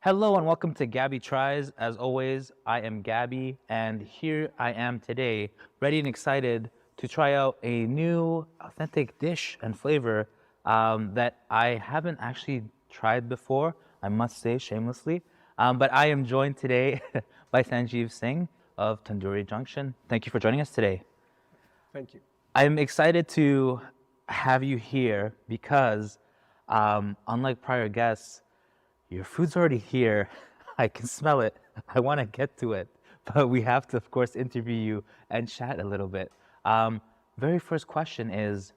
Hello and welcome to Gabby Tries. As always, I am Gabby, and here I am today, ready and excited to try out a new authentic dish and flavor that I haven't actually tried before, I must say shamelessly. But I am joined today by Sanjeev Singh of Tandoori Junction. Thank you for joining us today. Thank you. I'm excited to have you here because, unlike prior guests, your food's already here. I can smell it. I want to get to it. But we have to, of course, interview you and chat a little bit. Very first question is,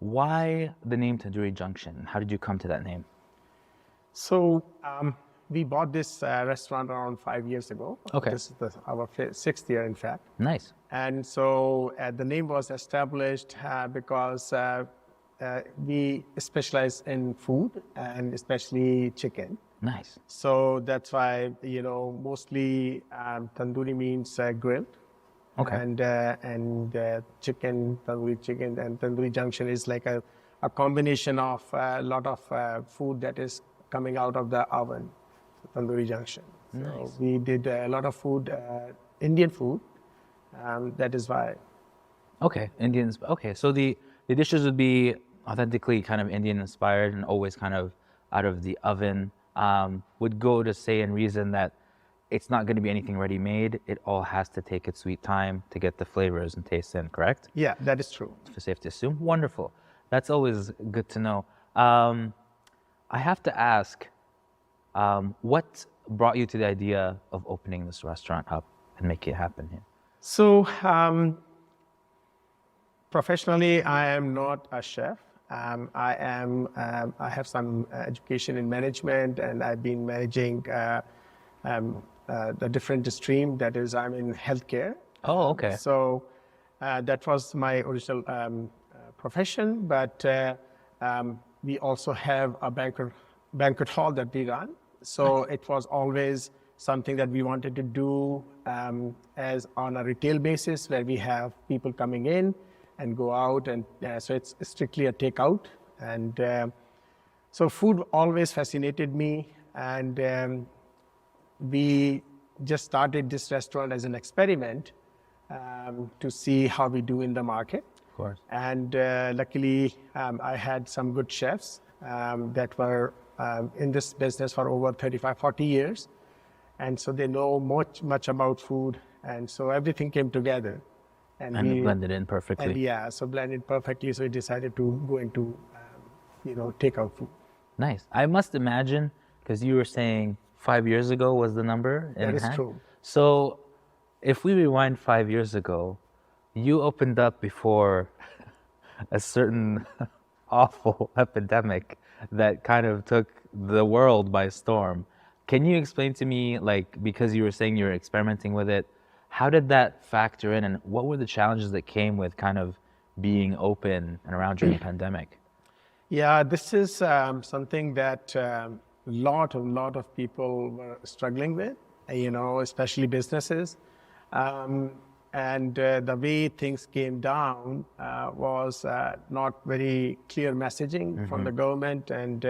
why the name Tandoori Junction? How did you come to that name? So we bought this restaurant around 5 years ago. Okay. This is our sixth year, in fact. Nice. And so the name was established because we specialize in food and especially chicken. Nice. So that's why, mostly tandoori means grilled. Okay. And chicken, tandoori chicken, and Tandoori Junction is like a combination of a lot of food that is coming out of the oven, Tandoori Junction. Nice. So we did a lot of food, Indian food. That is why. Okay. Indians. Okay. So the dishes would be authentically kind of Indian inspired and always kind of out of the oven. Would go to say and reason that it's not going to be anything ready made. It all has to take its sweet time to get the flavors and taste in, correct? Yeah, that is true. It's safe to assume. Wonderful. That's always good to know. I have to ask, what brought you to the idea of opening this restaurant up and making it happen here? So professionally, I am not a chef. I have some education in management, and I've been managing the different stream. That is, I'm in healthcare. Oh, okay. So that was my original profession, but we also have a banquet hall that we run. So it was always something that we wanted to do as on a retail basis, where we have people coming in and go out, and so it's strictly a takeout. And so food always fascinated me, and we just started this restaurant as an experiment to see how we do in the market. Of course. And luckily, I had some good chefs that were in this business for over 35, 40 years. And so they know much about food. And so everything came together. And it blended in perfectly. And yeah, so blended perfectly. So we decided to go into, takeout food. Nice. I must imagine, because you were saying 5 years ago was the number in That is hand. true. So if we rewind 5 years ago, you opened up before a certain awful epidemic that kind of took the world by storm. Can you explain to me, like, because you were saying you were experimenting with it, how did that factor in, and what were the challenges that came with kind of being open and around during the pandemic? Yeah, this is something that lot of people were struggling with, especially businesses. And the way things came down was not very clear messaging from the government, and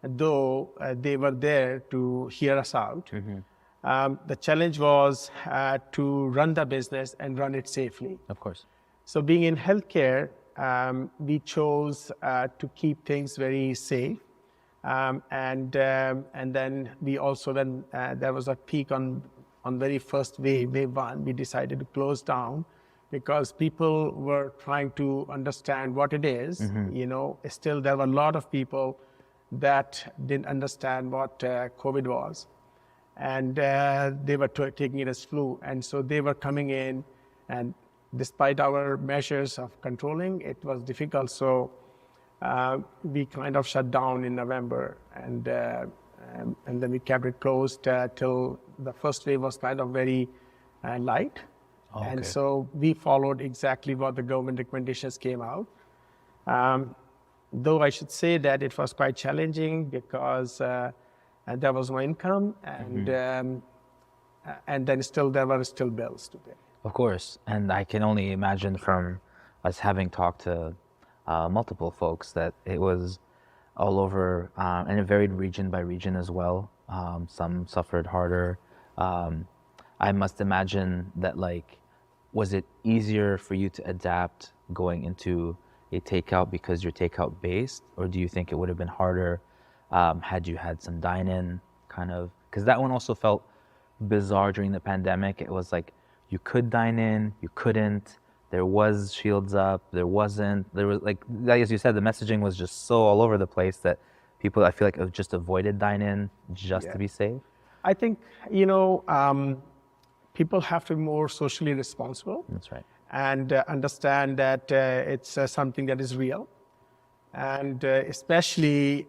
though they were there to hear us out, the challenge was to run the business and run it safely. Of course. So being in healthcare, we chose to keep things very safe. And then we also, when there was a peak on very first wave one, we decided to close down because people were trying to understand what it is. Still there were a lot of people that didn't understand what COVID was. And they were taking it as flu. And so they were coming in, and despite our measures of controlling, it was difficult. So we kind of shut down in November, and then we kept it closed till the first wave was kind of very light. Oh, okay. And so we followed exactly what the government recommendations came out. Though I should say that it was quite challenging because there was no income, and then still there were still bills to pay. Of course. And I can only imagine from us having talked to multiple folks that it was all over, and it varied region by region as well. Some suffered harder. Um, I must imagine that, like, was it easier for you to adapt going into a takeout because you're takeout based, or do you think it would have been harder had you had some dine-in kind of? Because that one also felt bizarre during the pandemic. It was like you could dine in, you couldn't. There was shields up, there wasn't. There was like as you said, the messaging was just so all over the place that people, I feel like, have just avoided dine in just to Yeah. be safe. I think, people have to be more socially responsible That's right. and understand that it's something that is real. And especially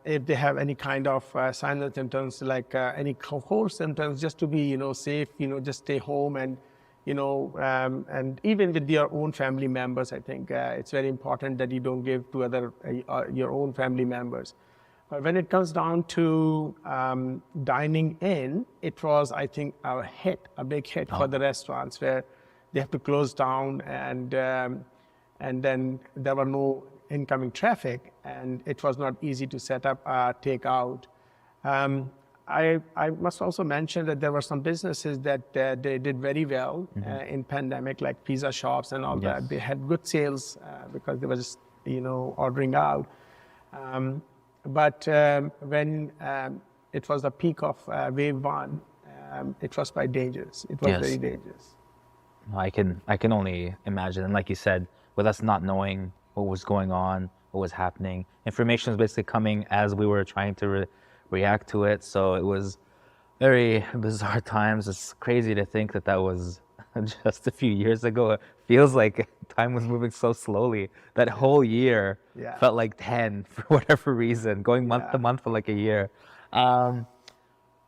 if they have any kind of signs and symptoms, like any cold symptoms, just to be, safe, just stay home and even with your own family members, I think it's very important that you don't give to your own family members. But when it comes down to dining in, it was, I think, a big hit for the restaurants where they have to close down and then there were no incoming traffic and it was not easy to set up takeout. I must also mention that there were some businesses that they did very well in pandemic, like pizza shops and all that. They had good sales because they were just, ordering out. But when it was the peak of wave one, it was quite dangerous. It was Yes. very dangerous. I can only imagine. And like you said, with us not knowing what was going on, what was happening, information was basically coming as we were trying to react to it. So it was very bizarre times. It's crazy to think that that was just a few years ago. It feels like time was moving so slowly. That whole year Yeah. felt like 10 for whatever reason, going month to month for like a year.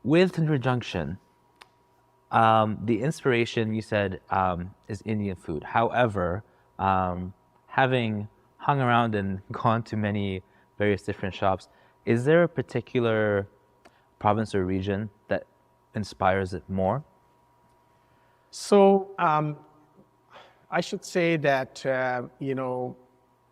With Tandoori Junction, the inspiration you said is Indian food. However, having hung around and gone to many various different shops, is there a particular province or region that inspires it more? So I should say that,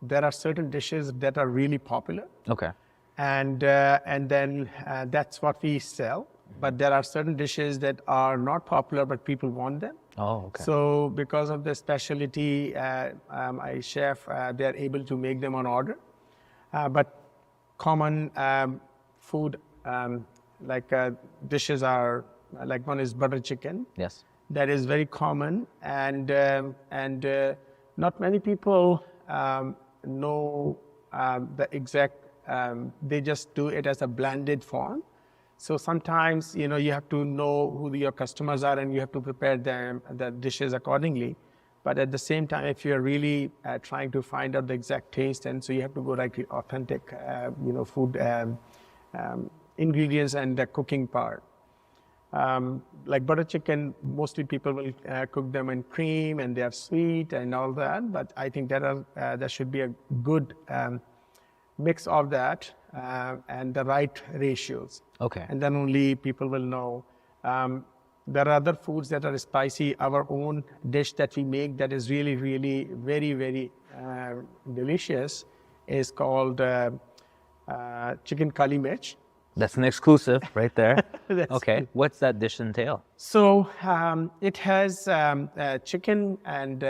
there are certain dishes that are really popular. Okay. And then that's what we sell. But there are certain dishes that are not popular, but people want them. Oh, okay. So because of the specialty, my chef, they are able to make them on order. But common food, like dishes are, like one is butter chicken. Yes. That is very common, and not many people know the exact. They just do it as a blended form. So sometimes you have to know who your customers are, and you have to prepare the dishes accordingly. But at the same time, if you're really trying to find out the exact taste, and so you have to go like the authentic, food ingredients and the cooking part. Like butter chicken, mostly people will cook them in cream and they are sweet and all that. But I think there should be a good mix of that and the right ratios. Okay. And then only people will know. There are other foods that are spicy. Our own dish that we make that is really, really very, very delicious is called chicken kali mirch. That's an exclusive right there. That's Okay. What's that dish entail? So it has chicken and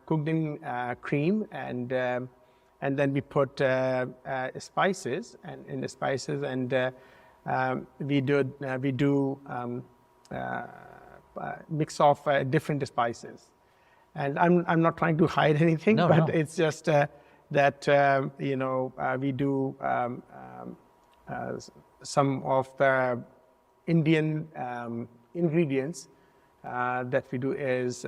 cooked in cream, and then we put spices and in the spices, and we do mix of different spices. And I'm not trying to hide anything, No, but no. it's just that we do some of the Indian ingredients that we do is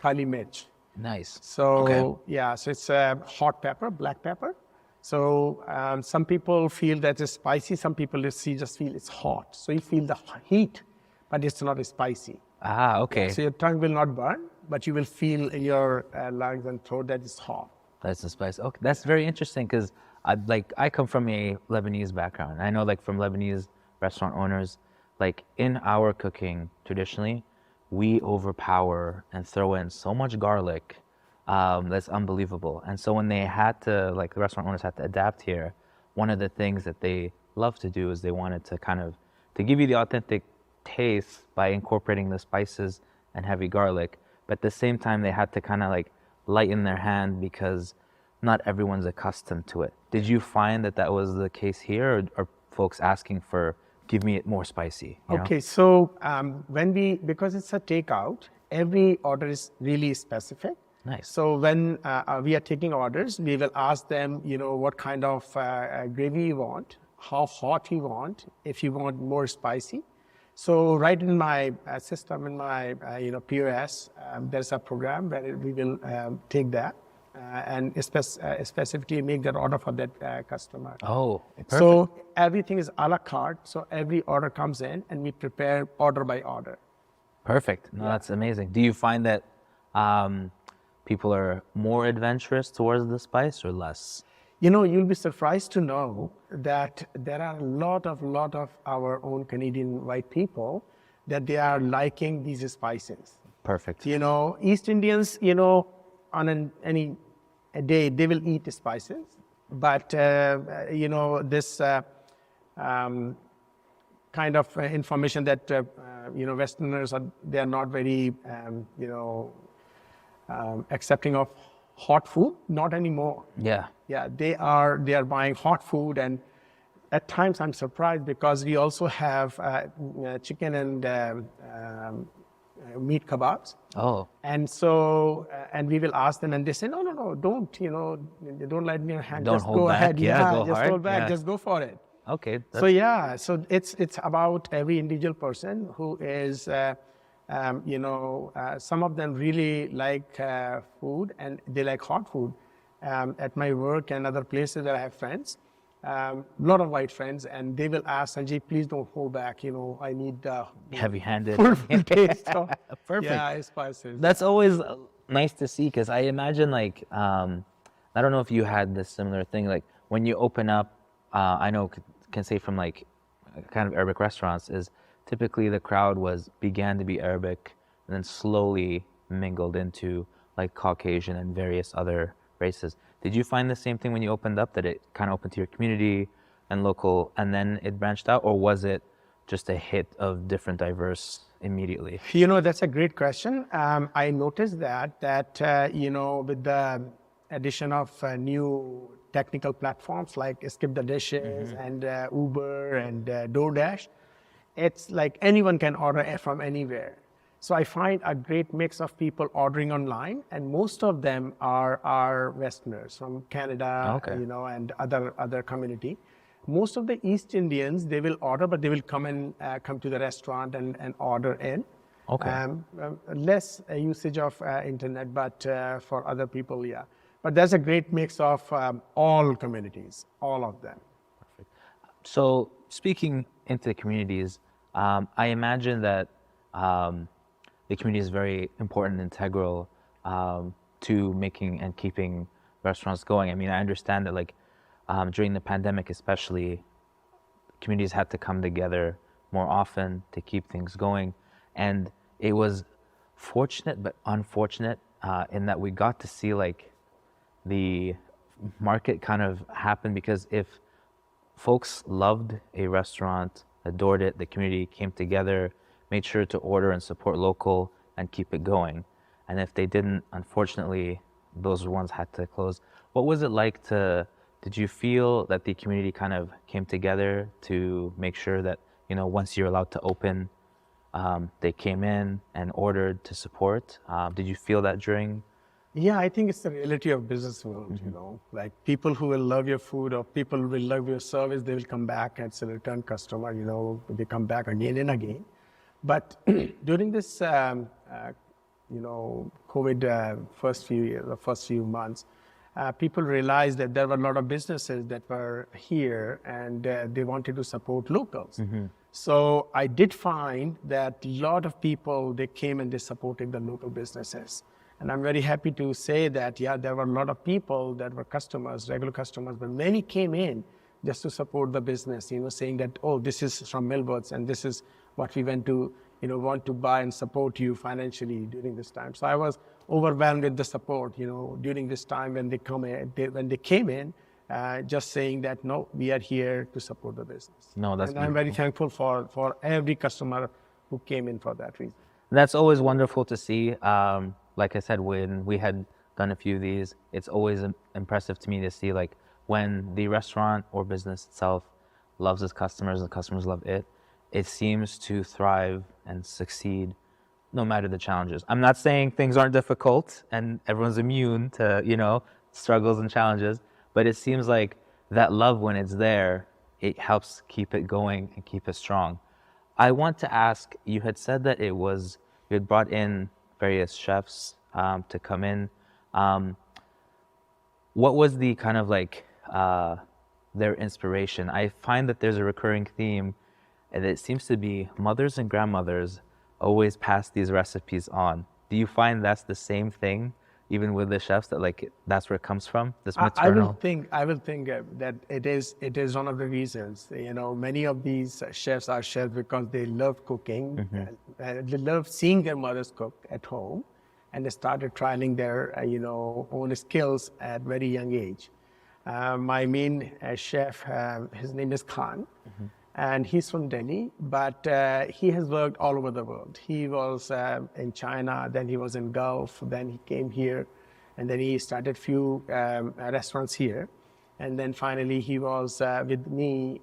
kali mirch. Nice. So Okay. yeah, so it's hot pepper, black pepper. So some people feel that it's spicy. Some people just feel it's hot. So you feel the heat, but it's not spicy. Ah, okay. So your tongue will not burn, but you will feel in your lungs and throat that it's hot. That's the spice. Okay, that's very interesting because I come from a Lebanese background. I know, like, from Lebanese restaurant owners, like, in our cooking traditionally, we overpower and throw in so much garlic that's unbelievable. And so when they had to, like, the restaurant owners had to adapt here, one of the things that they love to do is they wanted to kind of to give you the authentic taste by incorporating the spices and heavy garlic, but at the same time they had to kind of like lighten their hand because not everyone's accustomed to it. Did you find that that was the case here, or are folks asking for give me it more spicy? You know? Okay, so because it's a takeout, every order is really specific. Nice. So when we are taking orders, we will ask them, what kind of gravy you want, how hot you want, if you want more spicy. So right in my system, in my POS, there's a program where we will take that and specifically make that order for that customer. Oh, perfect. So everything is a la carte. So every order comes in and we prepare order by order. Perfect. No, that's amazing. Do you find that people are more adventurous towards the spice or less? You'll be surprised to know that there are a lot of our own Canadian white people that they are liking these spices. Perfect. East Indians, on any day, they will eat spices. But, this kind of information that, Westerners, they are not very, accepting of hot food, not anymore. Yeah. Yeah, they are buying hot food, and at times I'm surprised because we also have chicken and meat kebabs. Oh. And so, and we will ask them, and they say, no, don't, don't let me your hand. Don't just hold go back. ahead. Yeah, go just hard. hold back. Yeah. Just go for it. Okay. So so it's about every individual person who is, some of them really like food and they like hot food. At my work and other places that I have friends, a lot of white friends, and they will ask, Sanjeev, please don't hold back. I need heavy-handed. full taste. So, Perfect. yeah, spices. That's always nice to see, because I imagine like I don't know if you had this similar thing, like when you open up, I know can say from like kind of Arabic restaurants, is typically the crowd began to be Arabic and then slowly mingled into like Caucasian and various other races. Did you find the same thing when you opened up, that it kind of opened to your community and local, and then it branched out, or was it just a hit of different diverse immediately? That's a great question. I noticed that with the addition of new technical platforms like Skip the Dishes and Uber and DoorDash, it's like anyone can order from anywhere. So I find a great mix of people ordering online, and most of them are Westerners from Canada, and other community. Most of the East Indians, they will order, but they will come to the restaurant and order in. Okay. Less usage of internet, but for other people, yeah. But there's a great mix of all communities, all of them. Perfect. So speaking into the communities, I imagine that the community is very important and integral to making and keeping restaurants going. I mean, I understand that like during the pandemic especially, communities had to come together more often to keep things going. And it was fortunate but unfortunate in that we got to see like the market kind of happen, because if folks loved a restaurant, adored it, the community came together, made sure to order and support local and keep it going. And if they didn't, unfortunately, those ones had to close. What was it like did you feel that the community kind of came together to make sure that, once you're allowed to open, they came in and ordered to support? Did you feel that during? Yeah, I think it's the reality of business world, like people who will love your food or people who will love your service, they will come back as a return customer, they come back again and again. But during this, COVID first few months, people realized that there were a lot of businesses that were here and they wanted to support locals. So I did find that a lot of people, they came and they supported the local businesses. And I'm very happy to say that, there were a lot of people that were customers, regular customers, but many came in just to support the business, saying that, oh, this is from Millwoods and this is what we want to buy and support you financially during this time. So I was overwhelmed with the support, during this time when they came in, just saying that, no, we are here to support the business. No, that's And I'm very beautiful. thankful for every customer who came in for that reason. That's always wonderful to see. Like I said, when we had done a few of these, it's always impressive to me to see like when the restaurant or business itself loves its customers and the customers love it, it seems to thrive and succeed no matter the challenges. I'm not saying things aren't difficult and everyone's immune to, struggles and challenges, but it seems like that love, when it's there, it helps keep it going and keep it strong. I want to ask, you had said that you had brought in various chefs to come in. What was the kind of like their inspiration? I find that there's a recurring theme, and it seems to be mothers and grandmothers always pass these recipes on. Do you find that's the same thing, even with the chefs, that like that's where it comes from, this maternal? I will think that it is one of the reasons. Many of these chefs are chefs because they love cooking, and they love seeing their mothers cook at home, and they started trialing their own skills at very young age. My main chef, his name is Khan. And he's from Delhi, but he has worked all over the world. He was in China, then he was in Gulf, then he came here, and then he started few restaurants here. And then finally he was with me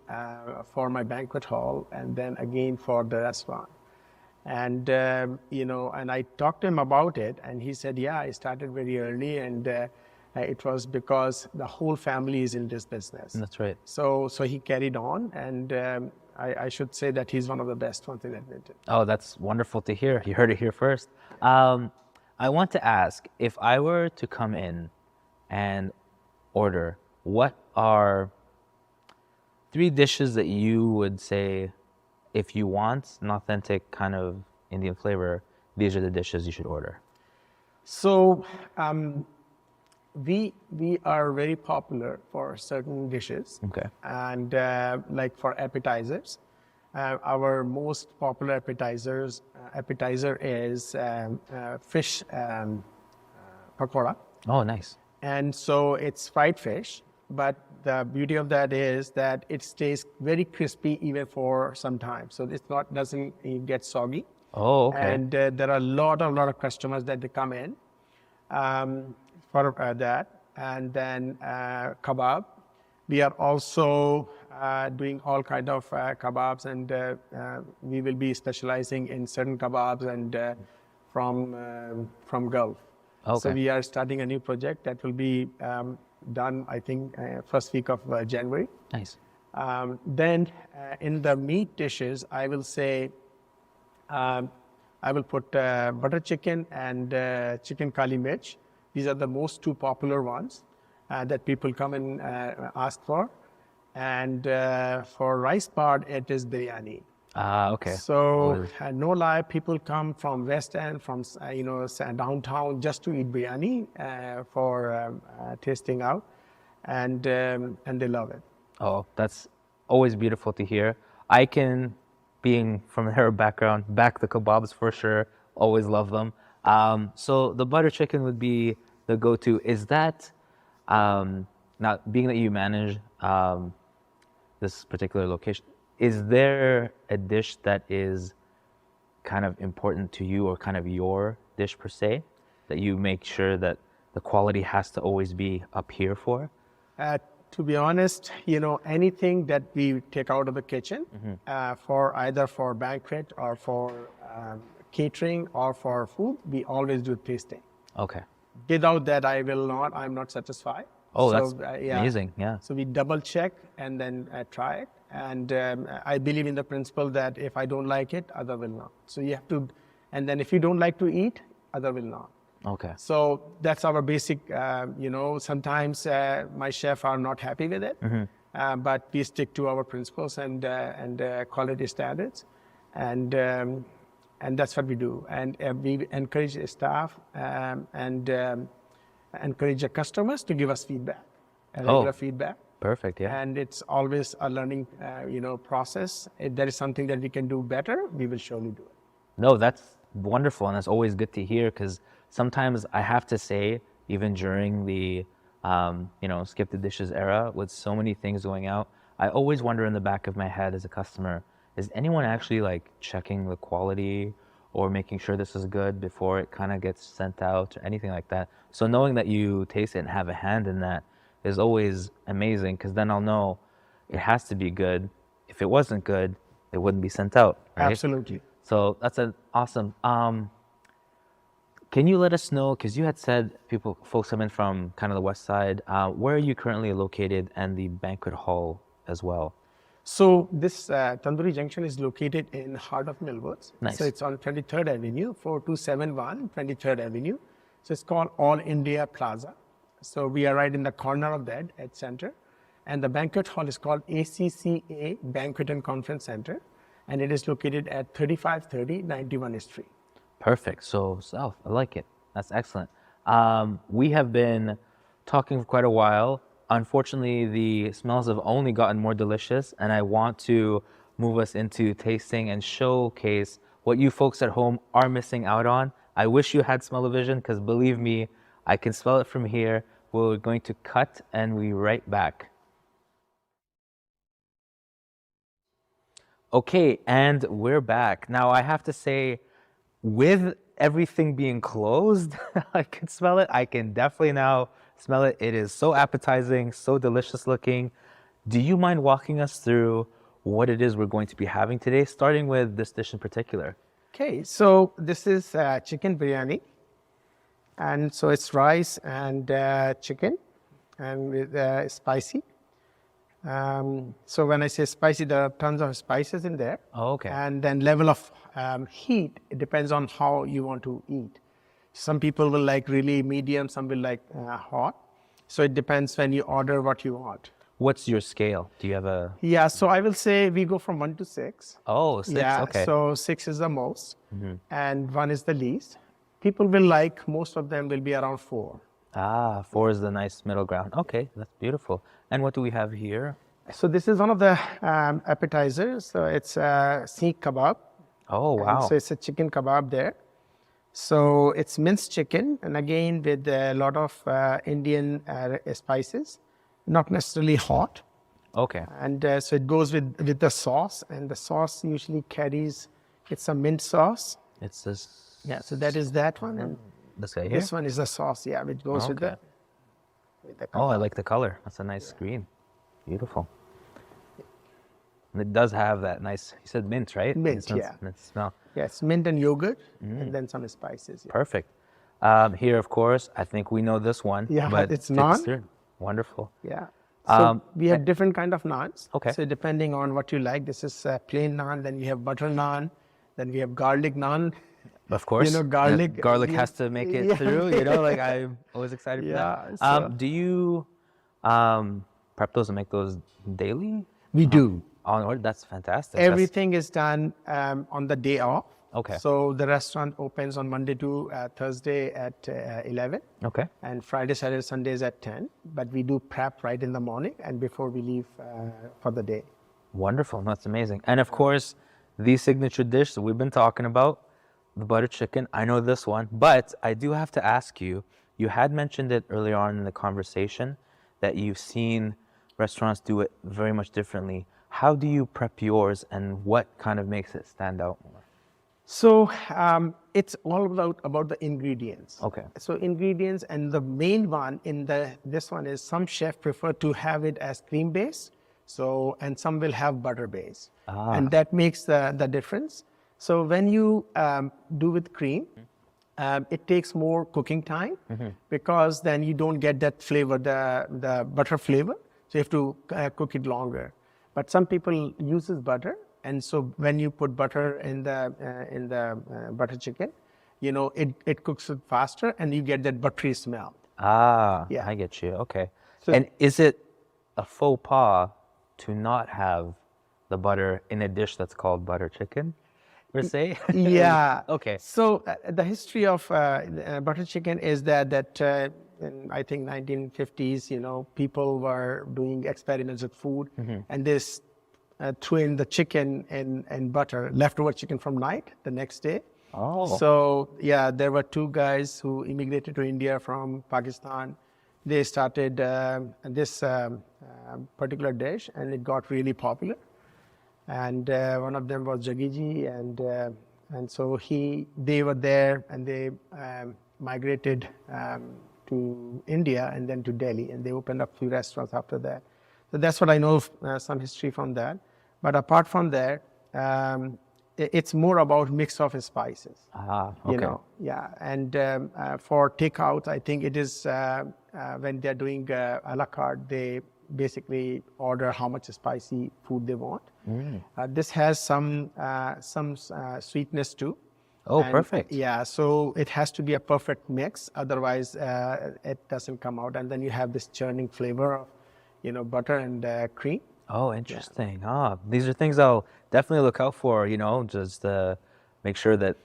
for my banquet hall, and then again for the restaurant. And, and I talked to him about it, and he said, yeah, I started very early, and it was because the whole family is in this business. That's right. So he carried on, and I should say that he's one of the best ones in Edmonton. Oh, that's wonderful to hear. You heard it here first. I want to ask, if I were to come in and order, what are 3 dishes that you would say, if you want an authentic kind of Indian flavor, these are the dishes you should order? So we are very popular for certain dishes. Okay. And like for appetizers, our most popular appetizer is fish pakora. Oh, nice. And so it's fried fish, but the beauty of that is that it stays very crispy even for some time. So it's doesn't get soggy. Oh, okay. And there are a lot of customers that they come in for that. And then kebab. We are also doing all kind of kebabs, and we will be specializing in certain kebabs and from Gulf. Okay. So we are starting a new project that will be done, I think, first week of January. Nice. Then in the meat dishes, I will say I will put butter chicken and chicken kali mirch. These are the most 2 popular ones that people come and ask for. And for rice part, it is biryani. Okay. So no lie, people come from West End, from downtown, just to eat biryani for tasting out, and they love it. Oh, that's always beautiful to hear. I can, being from an Arab background, back the kebabs for sure. Always love them. So the butter chicken would be the go-to. Is that, now being that you manage this particular location, is there a dish that is kind of important to you, or kind of your dish per se, that you make sure that the quality has to always be up here for? To be honest, anything that we take out of the kitchen, for either for banquet or for catering or for food, we always do tasting. Okay. Without that, I'm not satisfied. Oh, So, that's amazing. Yeah. So we double check and then try it. And I believe in the principle that if I don't like it, other will not. So you have to, and then if you don't like to eat, other will not. Okay. So that's our basic, sometimes my chef are not happy with it, but we stick to our principles and quality standards. And that's what we do. And we encourage the staff and encourage the customers to give us feedback, regular feedback. Perfect. Yeah. And it's always a learning, process. If there is something that we can do better, we will surely do it. No, that's wonderful, and that's always good to hear, because sometimes I have to say, even during the skip the dishes era with so many things going out. I always wonder in the back of my head as a customer, is anyone actually like checking the quality or making sure this is good before it kind of gets sent out or anything like that? So knowing that you taste it and have a hand in that is always amazing, because then I'll know it has to be good. If it wasn't good, it wouldn't be sent out, right? Absolutely. So that's an awesome. Can you let us know, because you had said folks come in from kind of the west side, where are you currently located, and the banquet hall as well? So this Tandoori Junction is located in heart of Millwoods. Nice. So it's on 23rd Avenue, 4271 23rd Avenue. So it's called All India Plaza. So we are right in the corner of that at center. And the banquet hall is called ACCA Banquet and Conference Center. And it is located at 3530 91 Street. Perfect. So south, I like it. That's excellent. We have been talking for quite a while. Unfortunately, the smells have only gotten more delicious, and I want to move us into tasting and showcase what you folks at home are missing out on. I wish you had smell-o-vision, because believe me, I can smell it from here. We're going to cut and we'll be right back. Okay, and we're back. Now I have to say, with everything being closed, I can smell it. I can definitely now smell it. It is so appetizing, so delicious looking. Do you mind walking us through what it is we're going to be having today, starting with this dish in particular? Okay, so this is chicken biryani. And so it's rice and chicken and with spicy. So when I say spicy, there are tons of spices in there. Oh, okay. And then level of heat, it depends on how you want to eat. Some people will like really medium, some will like hot. So it depends when you order what you want. What's your scale? Do you have a... Yeah, so I will say we go from 1 to 6. Oh, 6, Yeah, okay. so 6 is the most and 1 is the least. People will like, most of them will be around 4. Ah, 4 is the nice middle ground. Okay, that's beautiful. And what do we have here? So this is one of the appetizers. So it's seekh kebab. Oh, wow. And so it's a chicken kebab there. So it's minced chicken, and again with a lot of Indian spices, not necessarily hot. Okay. And so it goes with the sauce, and the sauce usually carries, it's a mint sauce. It's this... Yeah, so that is that one. And this guy here? this one is the sauce, yeah, which goes with Okay. the Oh, I like the color. That's a nice green. Beautiful. And it does have that nice, you said mint, right? Mint, It smells- yeah. It smell. Yes, mint and yogurt, and then some spices. Yeah. Perfect. Here, of course, I think we know this one. Yeah, but it's take naan. us through. Wonderful. Yeah. So we have different kind of naans. Okay. So depending on what you like, this is plain naan. Then we have butter naan. Then we have garlic naan. Of course. garlic. Garlic has to make it through, like I'm always excited for Yeah, that. Do you prep those and make those daily? We do. On order? That's fantastic. Everything is done on the day off. Okay. So the restaurant opens on Monday to Thursday at 11. Okay. And Friday, Saturday, Sundays at 10. But we do prep right in the morning and before we leave for the day. Wonderful. That's amazing. And of course, the signature dish that we've been talking about, the butter chicken. I know this one, but I do have to ask you, you had mentioned it earlier on in the conversation that you've seen restaurants do it very much differently. How do you prep yours, and what kind of makes it stand out more? So it's all about the ingredients. Okay. So ingredients, and the main one in this one is some chef prefer to have it as cream base. So, and some will have butter base. And that makes the difference. So when you do with cream, it takes more cooking time because then you don't get that flavor, the butter flavor. So you have to cook it longer. But some people uses butter, and so when you put butter in the butter chicken, it cooks it faster, and you get that buttery smell. Yeah. I get you. Okay. So, and is it a faux pas to not have the butter in a dish that's called butter chicken, per se? Yeah. Okay. So the history of butter chicken is that in, I think, 1950s, people were doing experiments with food, and they threw in the chicken and butter, leftover chicken from night the next day. Oh. So yeah, there were 2 guys who immigrated to India from Pakistan, they started this particular dish, and it got really popular. And one of them was Jagiji, and so they were there, and they migrated to India and then to Delhi, and they opened up a few restaurants after that. So that's what I know of, some history from that. But apart from that, it's more about mix of spices. Ah, You okay. know, yeah. And for takeout, I think it is when they're doing a la carte, they basically order how much spicy food they want. This has some sweetness too. Oh, And perfect. yeah, so it has to be a perfect mix, otherwise it doesn't come out. And then you have this churning flavor of, butter and cream. Oh, interesting. Ah, these are things I'll definitely look out for, just make sure that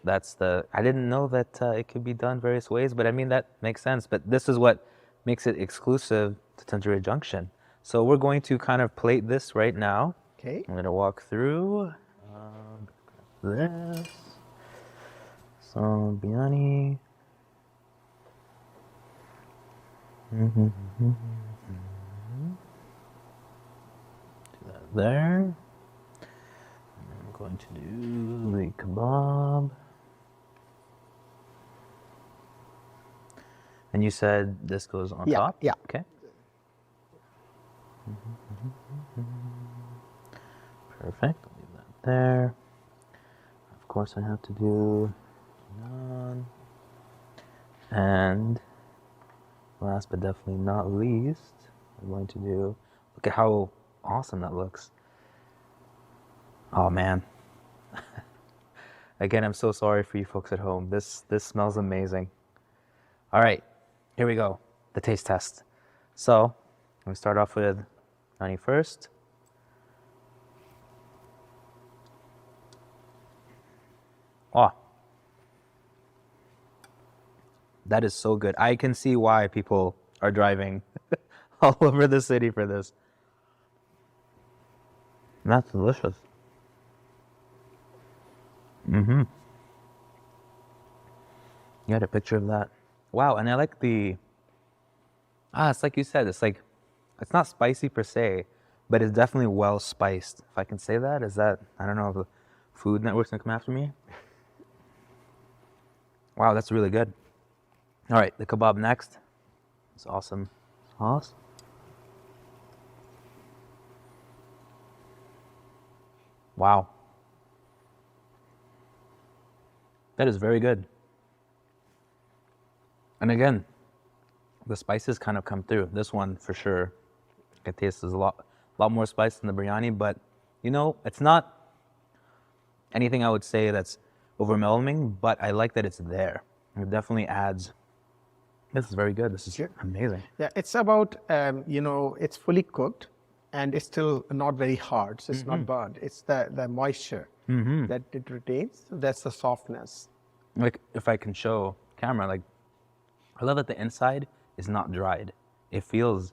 I didn't know that it could be done various ways, but I mean, that makes sense. But this is what makes it exclusive to Tandoori Junction. So we're going to kind of plate this right now. Okay. I'm going to walk through this. Some biryani. There. I'm going to do the kebab. And you said this goes on Yeah, top? yeah. Okay. Perfect. I'll leave that there. Of course, I have to do naan. And last but definitely not least, I'm going to do, look at how awesome that looks. Oh man. Again, I'm so sorry for you folks at home. This smells amazing. All right, here we go. The taste test. So, I'm gonna start off with nani first. Oh, that is so good. I can see why people are driving all over the city for this. That's delicious. You had a picture of that. Wow, and I like it's like you said, it's not spicy per se, but it's definitely well spiced. If I can say that, I don't know if the Food Network's gonna come after me. Wow, that's really good. All right, the kebab next. It's awesome sauce. Wow. That is very good. And again, the spices kind of come through. This one for sure. It tastes a lot more spice than the biryani, but it's not anything I would say that's overwhelming, but I like that it's there. It definitely adds. This is very good. This is amazing. Yeah, it's about, it's fully cooked and it's still not very hard. So it's not burnt. It's the moisture that it retains. That's the softness. Like, if I can show camera, like, I love that the inside is not dried. It feels,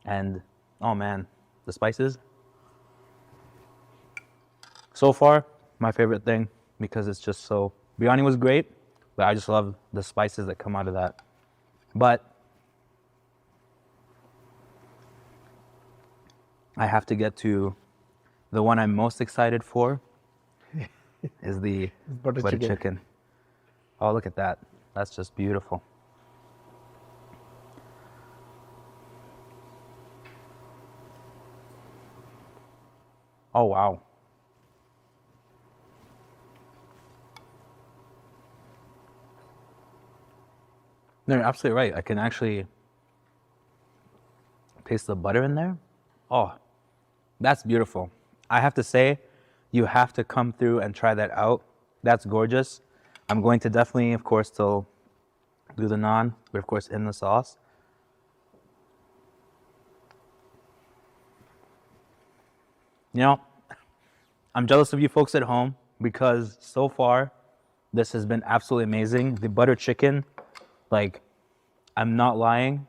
and oh man, the spices. So far, my favorite thing, because it's just so, biryani was great, but I just love the spices that come out of that. But I have to get to the one I'm most excited for is the butter chicken. Oh, look at that. That's just beautiful. Oh, wow. No, you're absolutely right. I can actually taste the butter in there. Oh, that's beautiful. I have to say, you have to come through and try that out. That's gorgeous. I'm going to definitely, of course, still do the naan, but of course in the sauce. I'm jealous of you folks at home because so far, this has been absolutely amazing. The butter chicken, like, I'm not lying.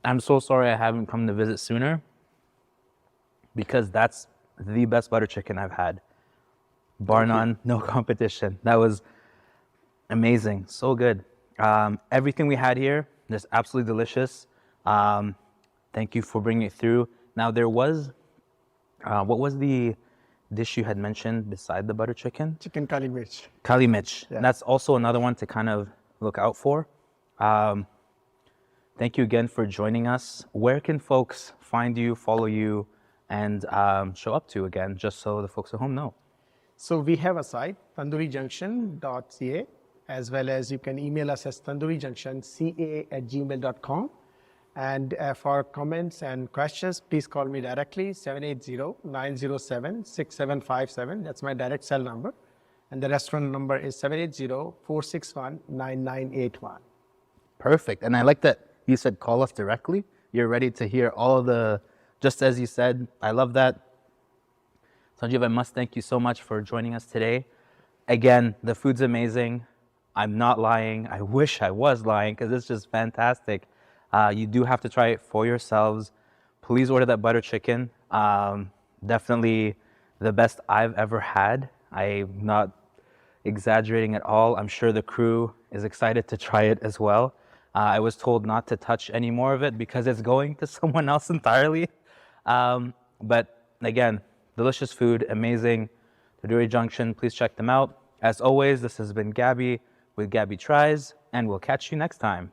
I'm so sorry I haven't come to visit sooner because that's the best butter chicken I've had. Bar none, no competition. That was amazing, so good. Everything we had here It's absolutely delicious. Thank you for bringing it through. Now there was, what was the dish you had mentioned beside the butter chicken? Chicken kali mirch. Kali Mitch. Yeah. And that's also another one to kind of look out for. Thank you again for joining us. Where can folks find you, follow you, and show up to again, just so the folks at home know? So we have a site, tandooricjunction.ca, as well as you can email us as tandoorijunctionca@gmail.com. And for comments and questions, please call me directly, 780-907-6757. That's my direct cell number. And the restaurant number is 780-461-9981. Perfect. And I like that you said call us directly. You're ready to hear all of the, just as you said. I love that. Sanjeev, I must thank you so much for joining us today. Again, the food's amazing. I'm not lying. I wish I was lying because it's just fantastic. You do have to try it for yourselves. Please order that butter chicken. Definitely the best I've ever had. I'm not exaggerating at all. I'm sure the crew is excited to try it as well. I was told not to touch any more of it because it's going to someone else entirely. But again, delicious food, amazing. Tandoori Junction, please check them out. As always, this has been Gabby with Gabby Tries, and we'll catch you next time.